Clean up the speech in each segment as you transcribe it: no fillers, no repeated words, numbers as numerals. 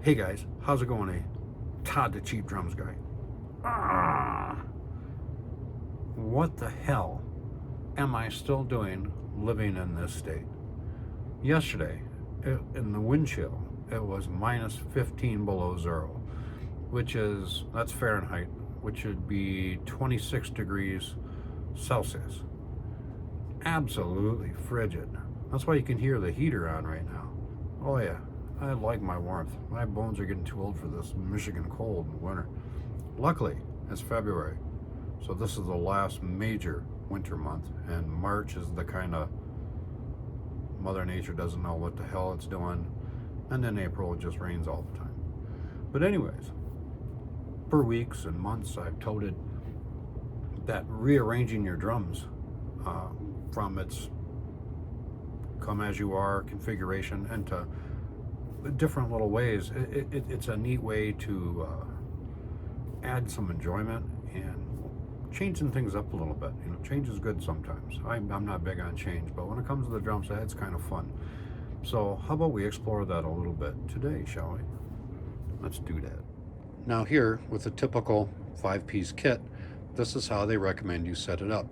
Hey guys, how's it going? Todd the Cheap Drums guy. Ah, what the hell am I still doing living in this state? Yesterday, in the wind chill, it was minus 15 below zero, that's Fahrenheit, which would be 26 degrees Celsius. Absolutely frigid. That's why you can hear the heater on right now. Oh yeah, I like my warmth. My bones are getting too old for this Michigan cold in the winter. Luckily, it's February, so this is the last major winter month, and March is the kind of Mother Nature doesn't know what the hell it's doing, and then April it just rains all the time. But anyways, for weeks and months I've toted that rearranging your drums from its come as you are configuration into different little ways. It's a neat way to add some enjoyment and changing things up a little bit. You know, change is good sometimes. I'm not big on change, but when it comes to the drum set, it's kind of fun. So how about we explore that a little bit today, shall we? Let's do that. Now here, with a typical 5-piece kit, this is how they recommend you set it up.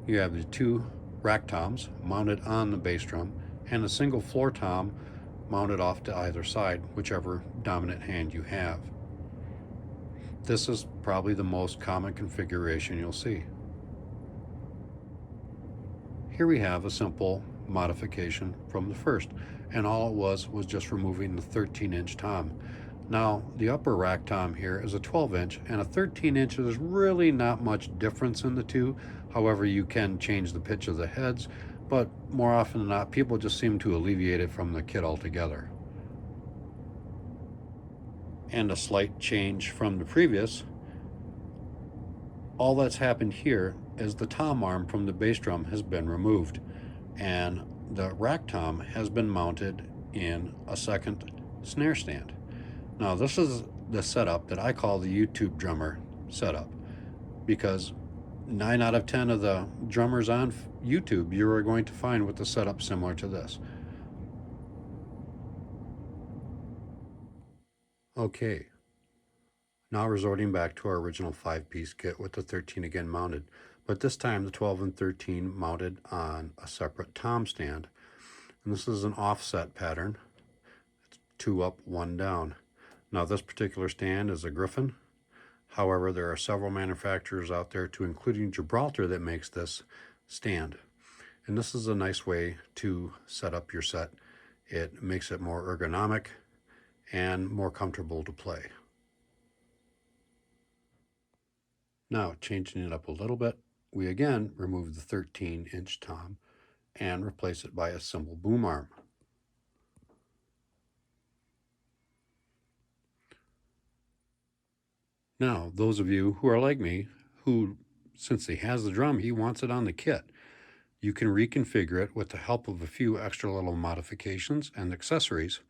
You have the 2 rack toms mounted on the bass drum and a single floor tom mounted off to either side, whichever dominant hand you have. This is probably the most common configuration you'll see. Here we have a simple modification from the first, and all it was just removing the 13-inch tom. Now, the upper rack tom here is a 12-inch, and a 13-inch, there's really not much difference in the two. However, you can change the pitch of the heads, but more often than not, people just seem to alleviate it from the kit altogether. And a slight change from the previous, all that's happened here is the tom arm from the bass drum has been removed, and the rack tom has been mounted in a second snare stand. Now this is the setup that I call the YouTube drummer setup, because 9 out of 10 of the drummers on YouTube you are going to find with a setup similar to this. Okay, now resorting back to our original 5-piece kit with the 13 again mounted, but this time the 12 and 13 mounted on a separate tom stand. And this is an offset pattern. It's 2 up, 1 down. Now this particular stand is a Griffin. However, there are several manufacturers out there, to including Gibraltar, that makes this stand. And this is a nice way to set up your set. It makes it more ergonomic and more comfortable to play. Now, changing it up a little bit, we again remove the 13-inch tom and replace it by a simple boom arm. Now, those of you who are like me, who, since he has the drum, he wants it on the kit, you can reconfigure it with the help of a few extra little modifications and accessories,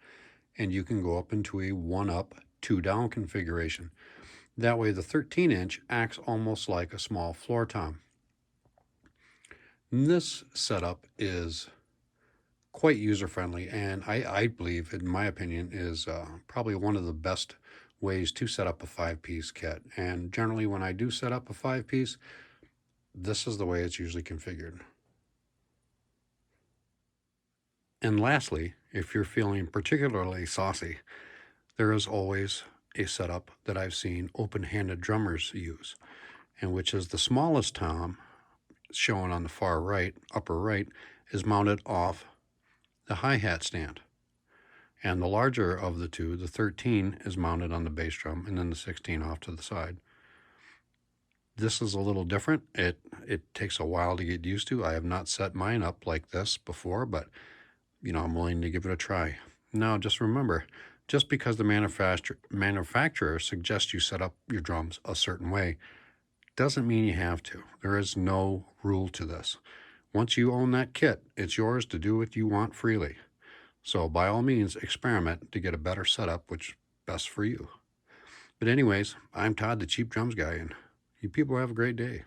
and you can go up into a 1 up, 2 down configuration. That way the 13-inch acts almost like a small floor tom. This setup is quite user-friendly, and I believe, in my opinion, is probably one of the best ways to set up a 5-piece kit. And generally when I do set up a 5-piece, this is the way it's usually configured. And lastly, if you're feeling particularly saucy, there is always a setup that I've seen open-handed drummers use, and which is the smallest tom, shown on the far right, upper right, is mounted off the hi-hat stand. And the larger of the two, the 13, is mounted on the bass drum, and then the 16 off to the side. This is a little different. It takes a while to get used to. I have not set mine up like this before, but you know, I'm willing to give it a try. Now, just remember, just because the manufacturer suggests you set up your drums a certain way, doesn't mean you have to. There is no rule to this. Once you own that kit, it's yours to do what you want freely. So by all means, experiment to get a better setup, which is best for you. But anyways, I'm Todd, the Cheap Drums Guy, and you people have a great day.